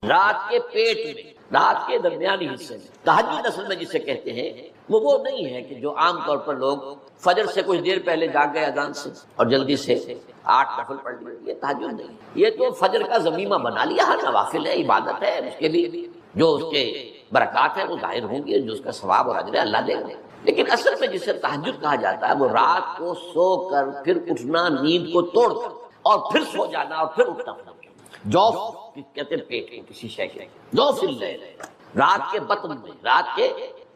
رات کے پیٹ میں، رات کے درمیانی حصے میں، تہجد اصل میں جسے کہتے ہیں وہ نہیں ہے کہ جو عام طور پر لوگ فجر سے کچھ دیر پہلے جاگ گئے اذان سے اور جلدی سے 8 نفل پڑھ لیے، یہ تہجد نہیں، یہ تو فجر کا ضمیمہ بنا لیا، ہر نوافل ہے، عبادت ہے، اس کے بھی جو اس کے برکات ہیں وہ ظاہر ہوں گے، جو اس کا ثواب اور اجر ہے اللہ دے گا۔ لیکن اصل میں جسے تہجد کہا جاتا ہے وہ رات کو سو کر پھر اٹھنا، نیند کو توڑ کر اور پھر سو جانا اور پھر اٹھنا، جوف کہتے ہیں پیٹ کو کسی شے کے، جوف اللیل، رات کے بطن میں، رات کے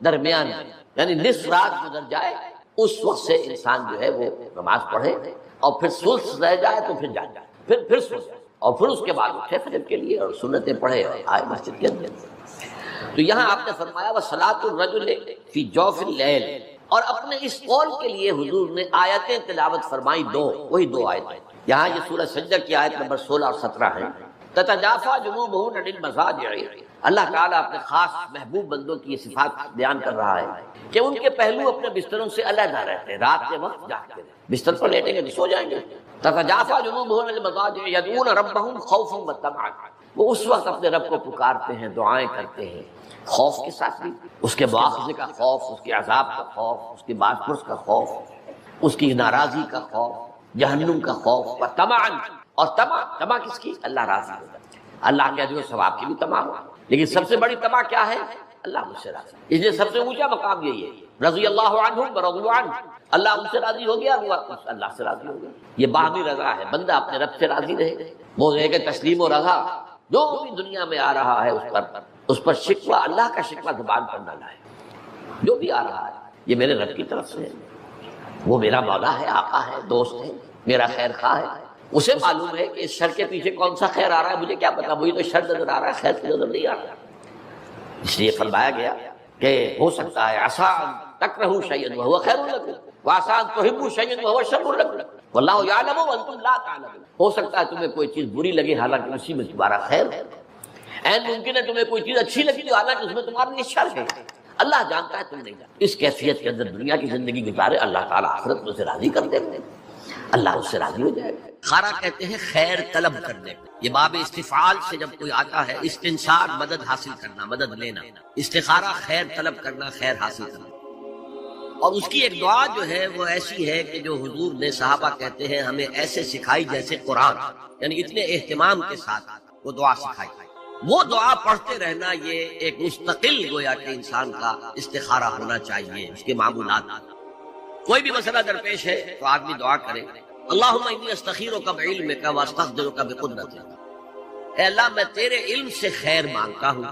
درمیان میں، یعنی نصف رات گزر جائے اس وقت سے انسان جو ہے وہ نماز پڑھے اور پھر سلس رہ جائے تو پھر جائے، پھر سو جائے اور پھر اس کے بعد اٹھے فجر کے لیے اور سنتیں پڑھے اور آئے مسجد کے اندر۔ تو یہاں آپ نے فرمایا وَصَلَاةُ الرَّجُلِ فِي جَوْفِ اللَّيْلِ، اور اپنے اس قول کے لیے حضور نے آیتیں تلاوت فرمائی، وہی دو آیتیں۔ یہاں یہ سورہ سجدہ کی آیت نمبر 16 اور 17 ہے، تَتَجَافَىٰ جُنُوبُهُمْ عَنِ الْمَضَاجِعِ، اللہ تعالیٰ اپنے خاص محبوب بندوں کی یہ صفات بیان کر رہا ہے کہ ان کے پہلو اپنے بستروں سے علیحدہ رہتے ہیں، رات کے وقت جاگتے ہیں، بستر پر لیٹیں گے تو سو جائیں گے۔ تَتَجَافَىٰ جُنُوبُهُمْ عَنِ الْمَضَاجِعِ يَدْعُونَ رَبَّهُمْ خَوْفًا وَطَمَعًا، وہ اس وقت اپنے رب کو پکارتے ہیں، دعائیں کرتے ہیں، خوف کے ساتھ بھی، اس کے مواخذے کا خوف، اس کے عذاب کا خوف، اس کے بعد پرس کا خوف، اس کی ناراضی کا خوف، جہنم کا خوف، وطمعا، اور طمع کس کی؟ اللہ راضی ہو جائے، اللہ کے اجر و ثواب کی بھی طمع ہو، لیکن سب سے بڑی طمع کیا ہے؟ اللہ مجھ سے راضی، اس لیے سب سے اونچا مقام یہی ہے، رضی اللہ عنہم ورضوا عنہ، اللہ ان سے راضی ہو گیا، وہ اللہ سے راضی ہو گیا، یہ باہمی رضا ہے، بندہ اپنے رب سے راضی رہے، وہ ہے کہ تسلیم و رضا جو بھی دنیا میں آ رہا ہے اس پر شکوہ، اللہ کا شکوہ زبان پر نہ لائے، جو بھی آ رہا ہے یہ میرے رب کی طرف سے ہے، وہ میرا مولا ہے، آقا ہے، دوست ہے، میرا خیر خواہ ہے، اسے معلوم ہے کہ اس شر کے پیچھے کون سا خیر آ رہا ہے، مجھے کیا پتا، مجھے تو شر نظر آ رہا ہے، خیر کی نظر نہیں آ رہا، اس لیے فرمایا گیا کہ ہو سکتا ہے عسیٰ ان تکرہوا شیئا وہو خیر لکم وعسیٰ ان تحبوا شیئا وہو شر لکم واللہ یعلم وانتم لا تعلمون، ہو سکتا ہے تمہیں کوئی چیز بری لگے حالانکہ اسی میں تمہارا خیر ہے، این ممکن ہے تمہیں کوئی چیز اچھی لگتی حالانکہ اس میں تمہارے لیے شر ہے، اللہ جانتا ہے تم نہیں جانتے۔ اس کیفیت کے اندر دنیا کی زندگی گزارے، اللہ تعالیٰ آخرت میں اسے راضی کر دے گا، اللہ اس سے راضی ہو جائے گا۔ خارا کہتے ہیں خیر طلب کرنے، یہ باب استفعال سے جب کوئی آتا ہے، استنصار مدد حاصل کرنا، مدد لینا، استخارہ خیر طلب کرنا، خیر حاصل کرنا، اور اس کی ایک دعا جو ہے وہ ایسی ہے کہ جو حضور نے، صحابہ کہتے ہیں ہمیں ایسے سکھائی جیسے قرآن، یعنی اتنے اہتمام کے ساتھ وہ دعا سکھائی، وہ دعا پڑھتے رہنا یہ ایک مستقل گویا کہ انسان کا استخارہ ہونا چاہیے، اس کے معمولات، کوئی بھی مسئلہ درپیش ہے تو آدمی دعا کرے، اللہم انی استخیرک بعلمک واستقدرک بقدرتک، اے اللہ میں تیرے علم سے خیر مانگتا ہوں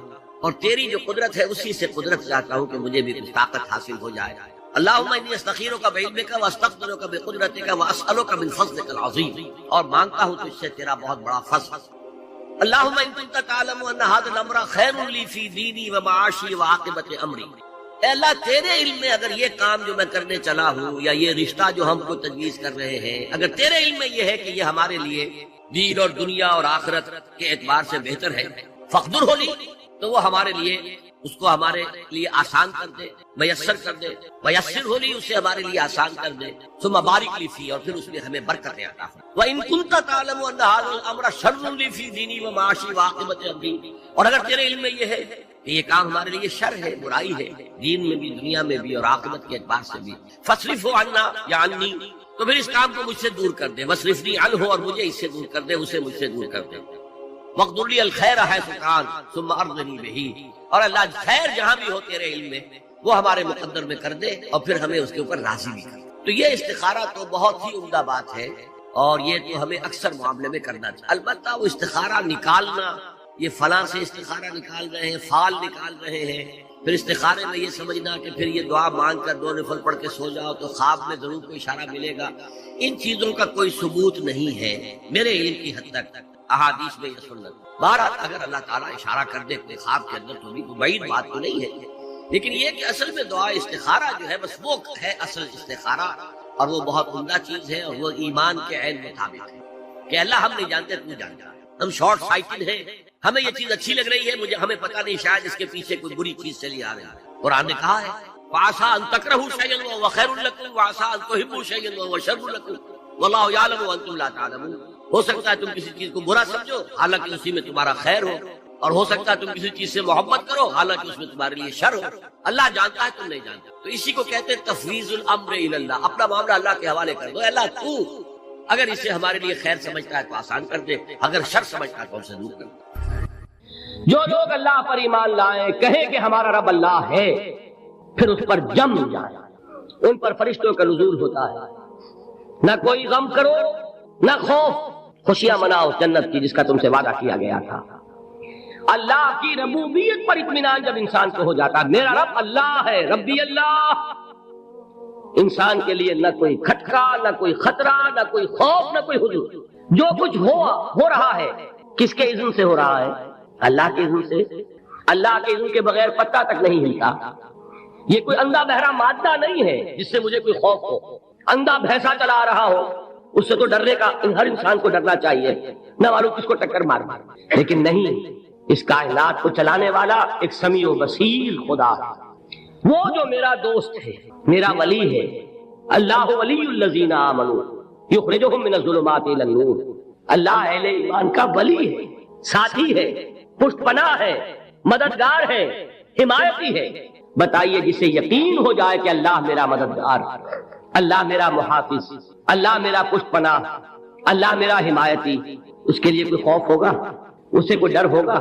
اور تیری جو قدرت ہے اسی سے قدرت چاہتا ہوں کہ مجھے بھی کچھ طاقت حاصل ہو جائے، اللہم انی استخیرک بعلمک واستقدرک بقدرتک واسألک من فضلک العظیم، اور مانگتا ہوں تجھ سے تیرا بہت بڑا فضل، اللہم ان کنت تعلم ان ھذا الامر خیر لی فی دینی ومعاشی وعاقبۃ امری، اے اللہ تیرے علم میں اگر یہ کام جو میں کرنے چلا ہوں یا یہ رشتہ جو ہم کو تجویز کر رہے ہیں، اگر تیرے علم میں یہ ہے کہ یہ ہمارے لیے دین اور دنیا اور آخرت کے اعتبار سے بہتر ہے، فقدر ہو لی، تو وہ ہمارے لیے اس کو ہمارے لیے آسان کر دے، میسر کر دے، میسر ہو لی اسے ہمارے لیے آسان کر دے، ثم بارک لی فی، اور پھر اس میں ہمیں برکتیں عطا فرما، وَإِن كُنتَ تَعْلَمُ أَنَّ هَذَا الْأَمْرَ شَرٌّ لِّي فِي دِينِي وَمَعَاشِي وَعَاقِبَةِ أَمْرِي، اور اگر تیرے علم میں یہ ہے کہ یہ کام ہمارے لیے شر ہے، برائی ہے، دین میں بھی دنیا میں بھی اور عاقبت کے اعتبار سے بھی، فَاصْرِفْهُ عَنَّا یا عَنِّی، تو پھر اس کام کو مجھ سے دور کر دے، وَاصْرِفْنِی عَنْهُ، اور مجھے اس سے دور کر دے، اسے مجھ سے دور کر دے، وَاقْدُرْ لِی الْخَيْرَ حَيْثُ كَانَ ثُمَّ أَرْضِنِی بِهِ، اور اللہ خیر جہاں بھی ہو تیرے علم میں وہ ہمارے مقدر میں کر دے اور پھر ہمیں اس کے اوپر راضی بھی کر دے۔ تو یہ استخارہ تو بہت ہی عمدہ بات ہے اور یہ تو ہمیں اکثر معاملے میں کرنا چاہیے، البتہ وہ استخارہ نکالنا، یہ فلاں سے استخارہ نکال رہے ہیں، فال نکال رہے ہیں، پھر استخارے میں یہ سمجھنا کہ پھر یہ دعا مانگ کر 2 نفل پڑھ کے سو جاؤ تو خواب میں ضرور کوئی اشارہ ملے گا، ان چیزوں کا کوئی ثبوت نہیں ہے میرے علم کی حد تک، احادیث میں یہ سنت، بہرحال اگر اللہ تعالیٰ اشارہ کر دے کوئی خواب کے اندر تو بھی کوئی بعید بات تو نہیں ہے، لیکن یہ کہ اصل میں دعا استخارہ جو ہے بس وہ ہے اصل استخارہ، اور وہ بہت عمدہ چیز ہے اور وہ ایمان کے عین مطابق ہے کہ اللہ ہم نہیں جانتے تو جانتا ہے، ہم شارٹ سائٹڈ ہیں، ہمیں یہ چیز اچھی لگ رہی ہے، ہمیں پتہ نہیں شاید اس کے پیچھے کوئی بری چیز چلی آ رہی ہے، قرآن نے کہا ہے وَعَسَىٰ أَن تَكْرَهُوا شَيْئًا وَهُوَ خَيْرٌ لَكُمْ وَعَسَىٰ أَن تُحِبُّوا شَيْئًا وَهُوَ شَرٌّ لَكُمْ وَاللَّهُ يَعْلَمُ وَأَنتُمْ لَا تَعْلَمُونَ، ہو سکتا ہے تم کسی چیز کو برا سمجھو حالانکہ اسی میں تمہارا خیر ہو، اور ہو سکتا ہے تم کسی چیز سے محبت کرو حالانکہ اس میں تمہارے لیے شر ہو. اللہ جانتا ہے تم نہیں جانتے. تو اسی کو کہتے ہیں تفویض الامر الی اللہ. اپنا معاملہ اللہ کے حوالے کر دو. اللہ تو اگر اسے ہمارے لیے خیر سمجھتا ہے تو آسان کر دے, اگر شر سمجھتا ہے تو ہم سے دور کر دے. جو لوگ اللہ پر ایمان لائیں, کہیں کہ ہمارا رب اللہ ہے, پھر اس پر جم جائیں. ان پر فرشتوں کا نزول ہوتا ہے. نہ کوئی غم کرو نہ خوف, خوشیاں مناؤ جنت کی جس کا تم سے وعدہ کیا گیا تھا. اللہ کی ربوبیت پر اطمینان جب انسان کو ہو جاتا, میرا رب اللہ ہے, ربی اللہ, انسان کے لیے نہ کوئی کھٹکا, نہ کوئی خطرہ, نہ کوئی خوف, نہ کوئی حضور. جو کچھ ہو رہا ہے کس کے اذن سے ہو رہا ہے؟ اللہ کے اذن سے. اللہ کے اذن کے بغیر پتہ تک نہیں ہلتا. یہ کوئی اندھا بہرا مادہ نہیں ہے جس سے مجھے کوئی خوف ہو. اندھا بھینسا چلا رہا ہو اس سے تو ڈرنے کا ہر انسان کو ڈرنا چاہیے, نہ معلوم کس کو ٹکر مار. لیکن نہیں, اس کائنات کو چلانے والا ایک سمیع و بصیر خدا ہے. وہ جو میرا دوست ہے, میرا ولی ہے. اللہ ولی الذین آمنوا یخرجہم من الظلمات الی النور. اللہ اہل ایمان کا ولی ہے, ساتھی ہے, پشت پناہ ہے, مددگار ہے, حمایتی ہے. بتائیے جسے یقین ہو جائے کہ اللہ میرا مددگار, اللہ میرا محافظ, اللہ میرا پشت پناہ, اللہ میرا حمایتی, اس کے لیے کوئی خوف ہوگا؟ اس سے کوئی ڈر ہوگا؟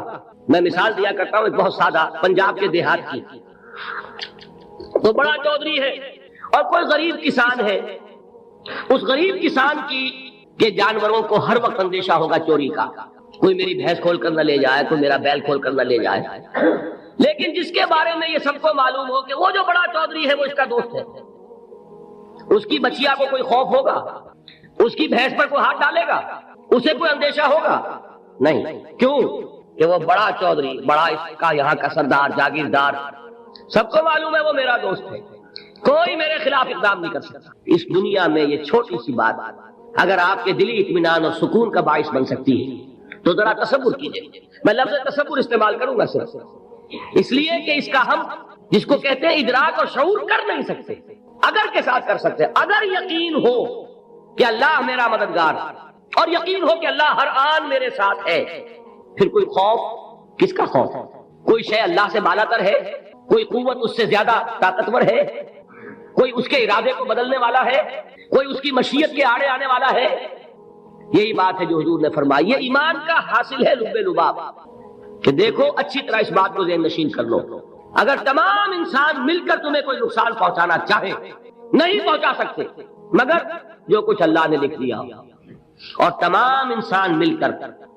میں مثال دیا کرتا ہوں ایک بہت سادہ, پنجاب کے دیہات کی. تو بڑا چودھری ہے اور کوئی غریب کسان ہے. اس غریب کسان کی کہ جانوروں کو ہر وقت اندیشہ ہوگا چوری کا, کوئی میری بھینس کھول کر نہ لے جائے, کوئی میرا بیل کھول کر نہ لے جائے. لیکن جس کے بارے میں یہ سب کو معلوم ہو کہ وہ جو بڑا چودھری ہے وہ اس کا دوست ہے, اس کی بچیا کو کوئی خوف ہوگا؟ اس کی بھینس پر کوئی ہاتھ ڈالے گا؟ اسے کوئی اندیشہ ہوگا؟ نہیں. کیوں کہ وہ بڑا چودھری, بڑا اس کا یہاں کا سردار, جاگیردار, سب کو معلوم ہے وہ میرا دوست ہے, کوئی میرے خلاف اقدام نہیں کر سکتا. اس دنیا میں یہ چھوٹی سی بات اگر آپ کے دلی اطمینان اور سکون کا باعث بن سکتی ہے تو ذرا تصور کیجئے. میں لفظ تصور استعمال کروں گا صرف اس لیے کہ اس کا ہم جس کو کہتے ہیں ادراک اور شعور کر نہیں سکتے, اگر کے ساتھ کر سکتے. اگر یقین ہو کہ اللہ میرا مددگار اور یقین ہو کہ اللہ ہر آن میرے ساتھ ہے, پھر کوئی خوف کس کا خوف؟ کوئی شے اللہ سے بالا تر ہے, کوئی قوت اس سے زیادہ طاقتور ہے, کوئی اس کے ارادے کو بدلنے والا ہے, کوئی اس کی مشیت کے آڑے آنے والا ہے. یہی بات ہے جو حضور نے فرمائی. یہ ایمان کا حاصل ہے لب لباب کہ دیکھو اچھی طرح اس بات کو ذہن نشین کر لو. اگر تمام انسان مل کر تمہیں کوئی نقصان پہنچانا چاہے نہیں پہنچا سکتے مگر جو کچھ اللہ نے لکھ دیا, اور تمام انسان مل کر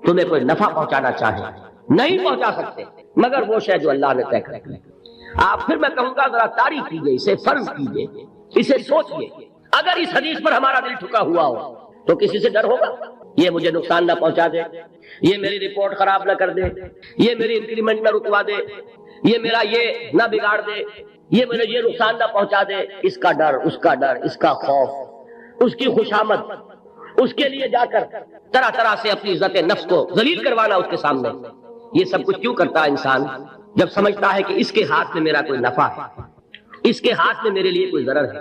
تمہیں کوئی نفع پہنچانا چاہے نہیں پہنچا سکتے مگر وہ شے جو اللہ نے طے کر دی. آپ پھر میں کہوں گا ذرا تعریف کیجئے, اسے فرض کیجئے, اسے سوچئے. اگر اس حدیث پر ہمارا دل ٹھکا ہوا ہو تو کسی سے ڈر ہوگا؟ یہ مجھے نقصان نہ پہنچا دے, یہ میری رپورٹ خراب نہ کر دے, یہ میری انکریمنٹ نہ رکوا دے, یہ میرا یہ نہ بگاڑ دے, یہ میرے یہ نقصان نہ پہنچا دے. اس کا ڈر, اس کا ڈر, اس کا خوف, اس کی خوشامد, اس کے لیے جا کر طرح طرح سے اپنی عزت نفس کو ذلیل کروانا اس کے سامنے. یہ سب کچھ کیوں کرتا ہے انسان؟ جب سمجھتا ہے کہ اس کے ہاتھ میں میرا کوئی نفع ہے, اس کے ہاتھ میں میرے لیے کوئی ضرر ہے,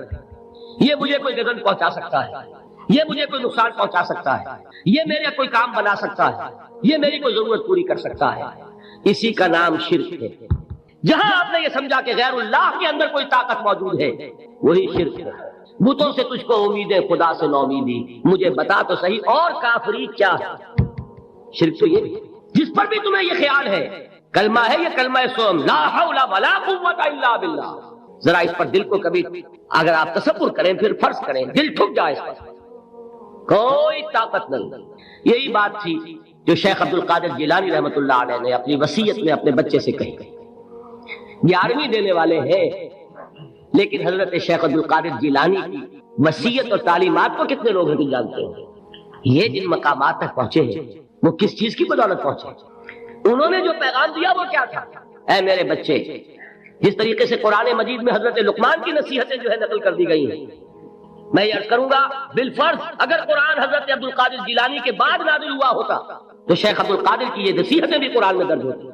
یہ مجھے کوئی گزن پہنچا سکتا ہے, یہ مجھے کوئی نقصان پہنچا سکتا ہے, یہ میرے کوئی کام بنا سکتا ہے, یہ میری کوئی ضرورت پوری کر سکتا ہے. اسی کا نام شرک ہے. جہاں آپ نے یہ سمجھا کہ غیر اللہ کے اندر کوئی طاقت موجود ہے وہی شرک ہے. بتوں سے تجھ کو امید ہے, خدا سے نو امیدی, مجھے بتا تو صحیح اور کافری کیا ہے؟ شرک تو یہ جس پر بھی تمہیں یہ خیال ہے کلمہ ہے, یہ کلمہ سوم لا حول ولا قوت الا باللہ. ذرا اس پر دل کو کبھی اگر آپ تصور کریں پھر فرض کریں, دل ٹھک جائے اس پر, کوئی طاقت نہیں. یہی بات تھی جو شیخ عبد القادر جیلانی رحمۃ اللہ علیہ نے اپنی وصیت میں اپنے بچے سے کہی. 11ویں دینے والے ہیں لیکن حضرت شیخ عبد القادر جیلانی کی وصیت اور تعلیمات کو کتنے لوگ ہیں جانتے ہیں؟ یہ جن مقامات تک پہنچے ہیں وہ کس چیز کی بدولت پہنچے؟ انہوں نے جو پیغام دیا وہ کیا تھا؟ اے میرے بچے, جس طریقے سے قرآن مجید میں حضرت لقمان کی نصیحتیں جو ہے نقل کر دی گئی ہیں, میں یہ عرض کروں گا بالفرض اگر قرآن حضرت عبد القادر جیلانی کے بعد نازل ہوا ہوتا تو شیخ عبد القادر کی یہ نصیحتیں بھی قرآن میں درج ہوتی.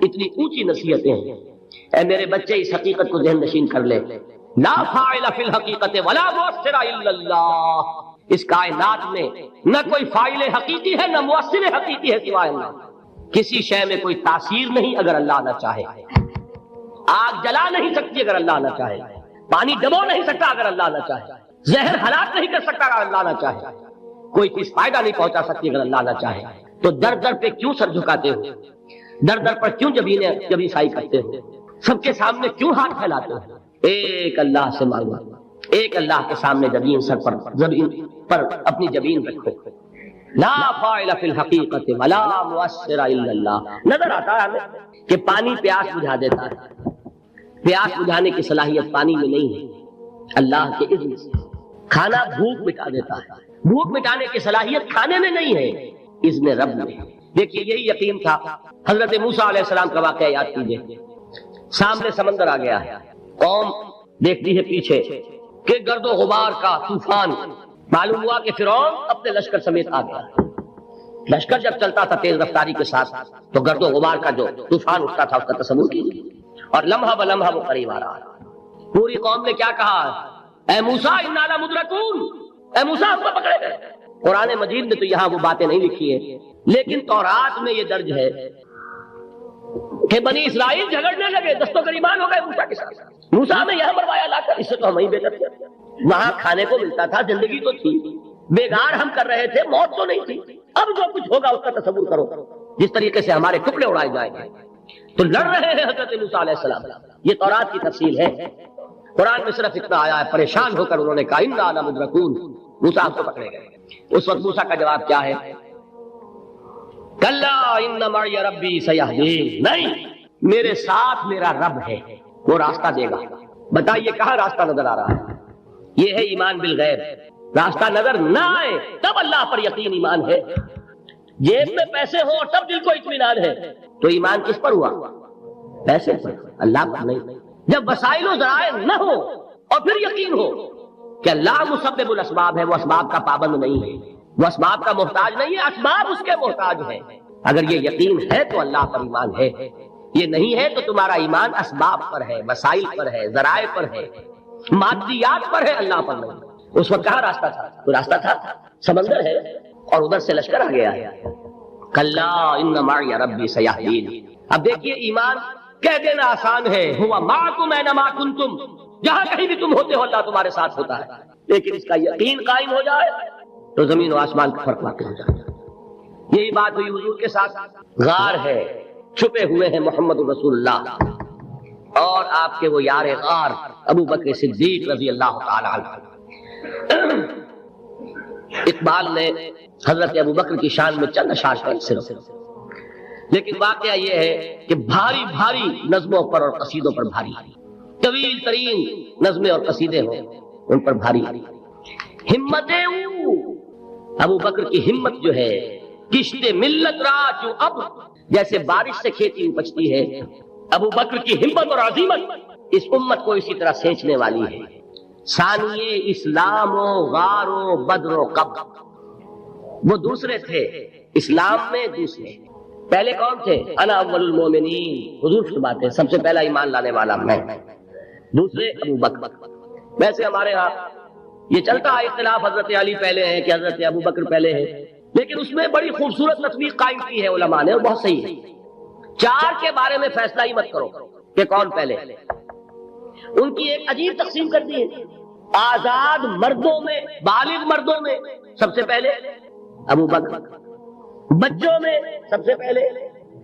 اتنی اونچی نصیحتیں ہیں. اے میرے بچے اس حقیقت کو ذہن نشین کر لے, لا فاعل فی الحقیقت ولا مؤثر الا اللہ. اس کائنات میں نہ کوئی فاعل حقیقی ہے نہ مؤثر حقیقی ہے سوائے اللہ. کسی شے میں کوئی تاثیر نہیں اگر اللہ نہ چاہے، آگ جلا نہیں سکتی اگر اللہ نہ چاہے، پانی ڈبو نہیں سکتا اگر اللہ نہ چاہے، زہر ہلاک نہیں کر سکتا اگر اللہ نہ چاہے، کوئی چیز فائدہ نہیں پہنچا سکتی اگر اللہ نہ چاہے، تو در در پہ کیوں سر جھکاتے ہو، در در پر کیوں جبیں سائی کرتے ہو، سب کے سامنے کیوں ہاتھ پھیلاتے ہو؟ ایک اللہ سے مانگو، ایک اللہ کے سامنے زمین پر اپنی جبین رکھو۔ لا فاعل فی الحقیقت ولا مؤثر الا اللہ۔ نظر آتا ہے ہمیں کہ پانی پیاس بجھا دیتا ہے، پیاس بجھانے کی صلاحیت پانی میں نہیں ہے، اللہ کے اذن سے۔ کھانا بھوک مٹا دیتا ہے، بھوک مٹانے کی صلاحیت کھانے میں نہیں ہے، اذن رب میں۔ دیکھیے یہی یقین تھا حضرت موسیٰ علیہ السلام کا واقعہ یاد کیجیے۔ سامنے سمندر آ گیا ہے، قوم دیکھتی ہے پیچھے کہ گرد و غبار کا طوفان، معلوم ہوا کہ فرعون اپنے لشکر سمیت آ گیا۔ لشکر جب چلتا تھا تیز رفتاری کے ساتھ تو گرد و غبار کا جو طوفان اٹھتا تھا اس کا تصور کیجیے، اور لمحہ بلمحہ وہ قریب آ رہا۔ پوری قوم نے کیا کہا؟ اے موسیٰ انا لمدرکون، اے موسیٰ ہم کو پکڑے گئے۔ قرآن مجید میں تو یہاں وہ باتیں نہیں لکھی ہیں، لیکن تورات میں یہ درج ہے کہ بنی اسرائیل جھگڑنے لگے، دست و گریبان ہو گئے موسیٰ کے ساتھ۔ موسیٰ نے یہاں مروایا لا کر، اس سے تو ہم ہی بہتر تھے، وہاں کھانے کو ملتا تھا، زندگی تو تھی، بیگار ہم کر رہے تھے، موت تو نہیں تھی۔ اب جو کچھ ہوگا اس کا تصور کرو، جس طریقے سے ہمارے ٹکڑے اڑائے جائیں گے۔ تو لڑ رہے ہیں حضرت موسیٰ علیہ السلام۔ یہ تورات کی تفصیل ہے، قرآن میں صرف اتنا آیا ہے، پریشان ہو کر انہوں نے کہا انا لمدرکون، موسیٰ ہم کو پکڑے گئے۔ اس وقت موسیٰ کا جواب کیا ہے؟ کلا ان معی ربی سیہدین، نہیں، میرے ساتھ میرا رب ہے، وہ راستہ دے گا۔ بتائیے کہاں راستہ نظر آ رہا ہے؟ یہ ہے ایمان بالغیب۔ راستہ نظر نہ آئے تب اللہ پر یقین ایمان ہے، جیب میں پیسے ہو تب دل کو اطمینان ہے، تو ایمان کس پر ہوا؟ پیسے پر، اللہ پر نہیں۔ جب وسائل و ذرائع نہ ہو اور پھر یقین ہو کہ اللہ مسبب الاسباب ہے، وہ اسباب کا پابند نہیں ہے، وہ اسباب کا محتاج نہیں ہے، اسباب اس کے محتاج ہیں۔ اگر یہ یقین ہے تو اللہ پر ایمان ہے، یہ نہیں ہے تو تمہارا ایمان اسباب پر ہے، وسائل پر ہے، ذرائع پر ہے، مادیات پر ہے، اللہ پر نہیں۔ اس وقت کہاں راستہ تھا؟ کوئی راستہ تھا؟ سمندر ہے اور ادھر سے لشکر آ گیا ہے۔ کلا ان معی ربی سیہدین۔ اب دیکھیے ایمان کہہ دینا آسان ہے، ہوا معکم اینما کنتم، جہاں کہیں بھی تم ہوتے ہو اللہ تمہارے ساتھ ہوتا ہے، لیکن اس کا یقین قائم ہو جائے تو زمین و آسمان کا فرق واقع ہو جائے۔ یہی بات ہوئی حضور کے ساتھ۔ غار ہے، چھپے ہوئے ہیں محمد رسول اللہ اور آپ کے وہ یار غار ابو بکر صدیق رضی اللہ تعالی عنہ۔ اقبال نے حضرت ابو بکر کی شان میں چند اشعار پڑھے صرف، لیکن واقعہ یہ ہے کہ بھاری بھاری نظموں پر اور قصیدوں پر بھاری، طویل ترین نظمیں اور قصیدے ہوں ان پر بھاری۔ ہمتیں ابو بکر کی ہمت جو ہے، کشت ملت را جو اب جیسے بارش سے کھیتی اپجتی ہے، ابو بکر کی ہمت اور عظیمت اس امت کو اسی طرح سینچنے والی ہے۔ ثانیے اسلام و غار و بدر و قب، وہ دوسرے تھے اسلام میں، دوسرے پہلے کون تھے؟ انا اول المومنین، حضور کی بات ہے، سب سے پہلا ایمان لانے والا میں، دوسرے ابو بکر۔ ویسے ہمارے ہاں یہ چلتا ہے اختلاف، حضرت علی پہلے ہیں کہ حضرت ابو بکر پہلے ہیں، لیکن اس میں بڑی خوبصورت تطبیق قائم کی ہے علماء نے، اور بہت صحیح ہے۔ چار کے بارے میں فیصلہ ہی مت کرو کہ کون پہلے، ان کی ایک عجیب تقسیم کر دی ہے۔ آزاد مردوں میں، بالغ مردوں میں سب سے پہلے ابو بکر، بچوں میں سب سے پہلے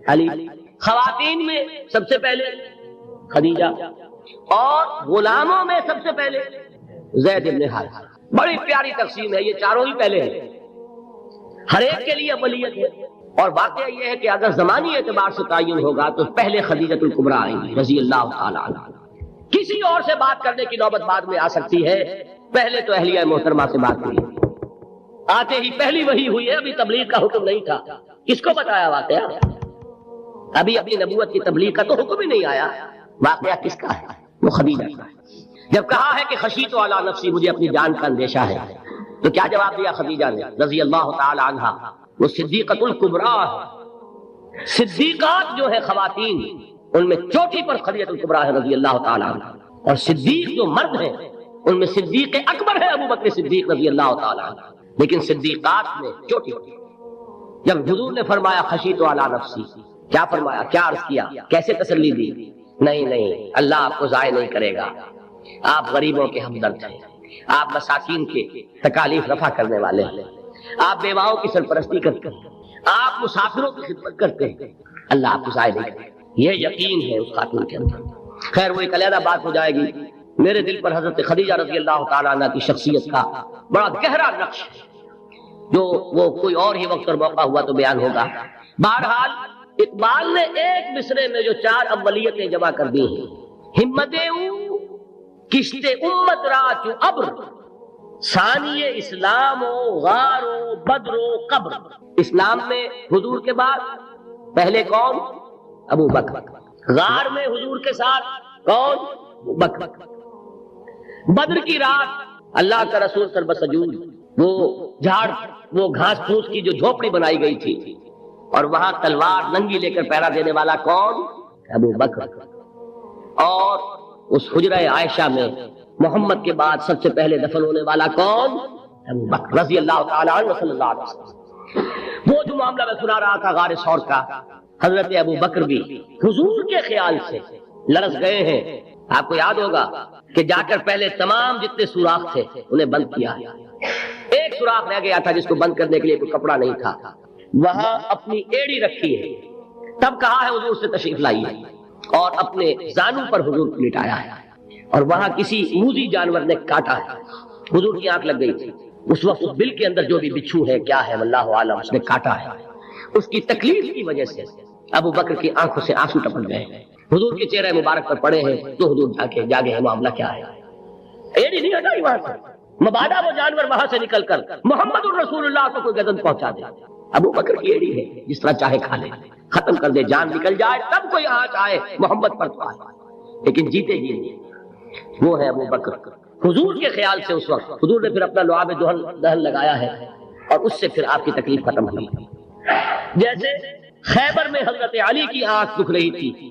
علی، خواتین میں سب سے پہلے خدیجہ، اور غلاموں میں سب سے پہلے زید بن حارثہ۔ بڑی پیاری تقسیم ہے، یہ چاروں ہی پہلے ہیں، ہر ایک کے لیے اولیت ہے۔ اور واقعہ یہ ہے کہ اگر زمانی اعتبار سے تعین ہوگا تو پہلے خدیجہ الکبریٰ آئیں گی رضی اللہ تعالی عنہ۔ کسی اور سے بات کرنے کی نوبت بعد میں آ سکتی ہے، پہلے تو اہلیہ محترمہ سے بات ہوئی، آتے ہی پہلی وحی ہوئی ہے، ابھی تبلیغ کا حکم نہیں تھا۔ کس کو بتایا واقعہ؟ ابھی اپنی نبوت کی تبلیغ کا تو حکم ہی نہیں آیا۔ واقعہ کس کا ہے؟ وہ خدیجہ کا ہے۔ جب کہا ہے کہ خشیت علی نفسی، مجھے اپنی جان کا اندیشہ ہے، تو کیا جواب دیا خدیجہ نے رضی اللہ تعالی عنہا؟ وہ صدیقۃ الکبریٰ ہے۔ صدیقات جو ہے خواتین، ان میں چوٹی پر خدیجہ الکبریٰ ہے رضی اللہ تعالی عنہ، اور صدیق جو مرد ہیں ان میں صدیق اکبر ہے ابو بکر صدیق رضی اللہ تعالی عنہ، لیکن صدیقات میں چوٹی۔ جب حضور نے فرمایا خشیت علی نفسی، کیا فرمایا، کیا عرض کیا، کیسے تسلی دی؟ نہیں، اللہ آپ کو ضائع نہیں کرے گا، آپ غریبوں کے ہمدرد ہیں، آپ مساکین کے تکالیف رفع کرنے والے ہیں، آپ بیواؤں کی سرپرستی کرتے ہیں، آپ مسافروں کی خدمت کرتے ہیں، اللہ آپ کو ضائع نہیں کرے گا۔ یہ یقین ہے اس خاتون کے اندر۔ خیر وہ ایک علیحدہ بات ہو جائے گی، میرے دل پر حضرت خدیجہ رضی اللہ تعالیٰ عنہ کی شخصیت کا بڑا گہرا نقش ہے، جو وہ کوئی اور ہی وقت اور موقع ہوا تو بیان ہوگا۔ بہرحال اقبال نے ایک مصرے میں جو 4 اولیتیں جمع کر دی ہیں، ہمت او کشت امت را چو ابر، ثانی اسلام و غار و بدر و قبر۔ اسلام میں حضور کے بعد پہلے کون؟ ابو بکر۔ غار میں حضور کے ساتھ کون؟ ابو بکر۔ بدر کی رات اللہ کا رسول سر بسجود، وہ جھاڑ، وہ گھاس پھوس کی جو جھوپڑی بنائی گئی تھی، اور وہاں تلوار ننگی لے کر پہرا دینے والا کون؟ ابو بکر۔ اور اس حجرہ عائشہ میں محمد کے بعد سب سے پہلے دفن ہونے والا کون؟ ابو بکر رضی اللہ تعالیٰ عنہ صلی اللہ علیہ وسلم۔ وہ جو معاملہ میں سنا رہا تھا غار ثور کا، حضرت ابو بکر بھی حضور کے خیال سے لرز گئے ہیں۔ آپ کو یاد ہوگا کہ جا کر پہلے تمام جتنے سوراخ تھے انہیں بند کیا، ایک سوراخ رہ گیا تھا جس کو بند کرنے کے لیے کوئی کپڑا نہیں تھا، وہاں اپنی ایڑی رکھی ہے، تب کہا ہے حضور سے تشریف لائیے، اور اپنے زانو پر حضور کو لٹایا ہے، اور وہاں کسی موذی جانور نے کاٹا ہے، حضور کی آنکھ لگ گئی تھی، اس وقت اس بل کے اندر جو بھی بچھو ہے کیا ہے واللہ عالم، اس نے کاٹا ہے، اس کی تکلیف کی وجہ سے ابو بکر کی آنکھوں سے آنسو ٹپک گئے، حضور کے چہرے مبارک پر پڑے ہیں، تو حضور جاگے ہیں، معاملہ کیا ہے؟ ایڑی نہیں ہٹائی وہاں سے، مبادا وہ جانور وہاں سے نکل کر محمد الرسول اللہ کو کوئی گردن پہنچا دے، ابو بکر کی ایڑی ہے، جس طرح چاہے کھا لے، ختم کر دے، جان نکل جائے تب کوئی آنچ آئے محمد پر تو آئے، لیکن جیتے جی نہیں، وہ ہے ابو بکر۔ حضور کے خیال سے اس وقت حضور نے پھر اپنا لعاب دہن لگایا ہے، اور اس سے پھر آپ کی تکلیف ختم ہوئی۔ جیسے خیبر میں حضرت علی کی آنکھ دکھ رہی تھی،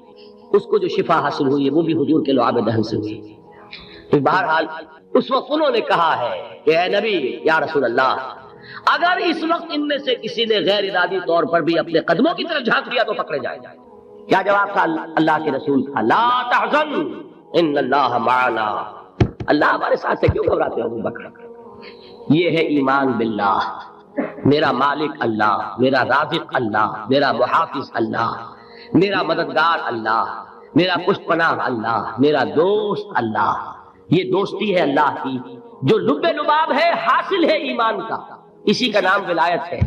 اس کو جو شفا حاصل ہوئی ہے وہ بھی حضور کے لعاب دہن سے ہوئی۔ تو بہرحال اس وقت انہوں نے کہا ہے کہ اے نبی یا رسول اللہ، اگر اس وقت ان میں سے کسی نے غیر ارادی طور پر بھی اپنے قدموں کی طرف جھانک لیا تو پکڑے جائے۔ کیا جواب تھا اللہ کے رسول کا؟ لا تحزن ان اللہ معنا، اللہ ہمارے ساتھ سے کیوں گھبراتے ہو ابو بکر؟ یہ ہے ایمان باللہ، میرا مالک اللہ، میرا رازق اللہ، میرا محافظ اللہ، میرا مددگار اللہ، میرا پشت پناہ اللہ، میرا دوست اللہ۔ یہ دوستی ہے اللہ کی جو لب لباب ہے، حاصل ہے ایمان کا، اسی کا نام ولایت ہے۔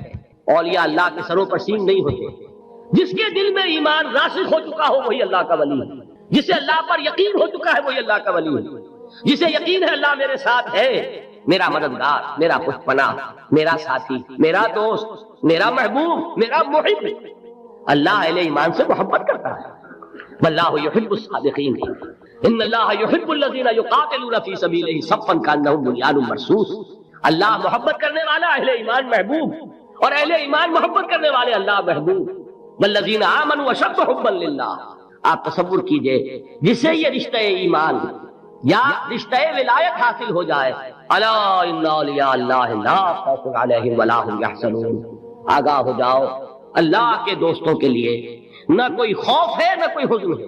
اولیاء اللہ کے سروں پر سینگ نہیں ہوتے، جس کے دل میں ایمان راسخ ہو چکا ہو وہی اللہ کا ولی ہے، جسے اللہ پر یقین ہو چکا ہے وہی اللہ کا ولی ہے، جسے یقین ہے اللہ میرے ساتھ ہے، میرا مددگار، میرا پشت پناہ، میرا ساتھی، میرا دوست، میرا محبوب، میرا محب۔ اللہ اہل ایمان سے محبت کرتا ہے، واللہ یحب الصادقین، ان اللہ یحب الذین یقاتلون فی سبیلہ صفا کانہم بنیان مرصوص۔ اللہ محبت کرنے والا، اہل ایمان محبوب، اور اہل ایمان محبت کرنے والے اللہ محبوب۔ والذین آمنوا اشد حبا للہ۔ آپ تصور کیجئے جسے یہ رشتہ ایمان یا رشتہ ولایت حاصل ہو جائے، الا ان اولیاء اللہ لا خوف علیہم ولا هم یحزنون، آگاہ ہو جاؤ اللہ کے دوستوں کے لیے نہ کوئی خوف ہے نہ کوئی حزن ہے۔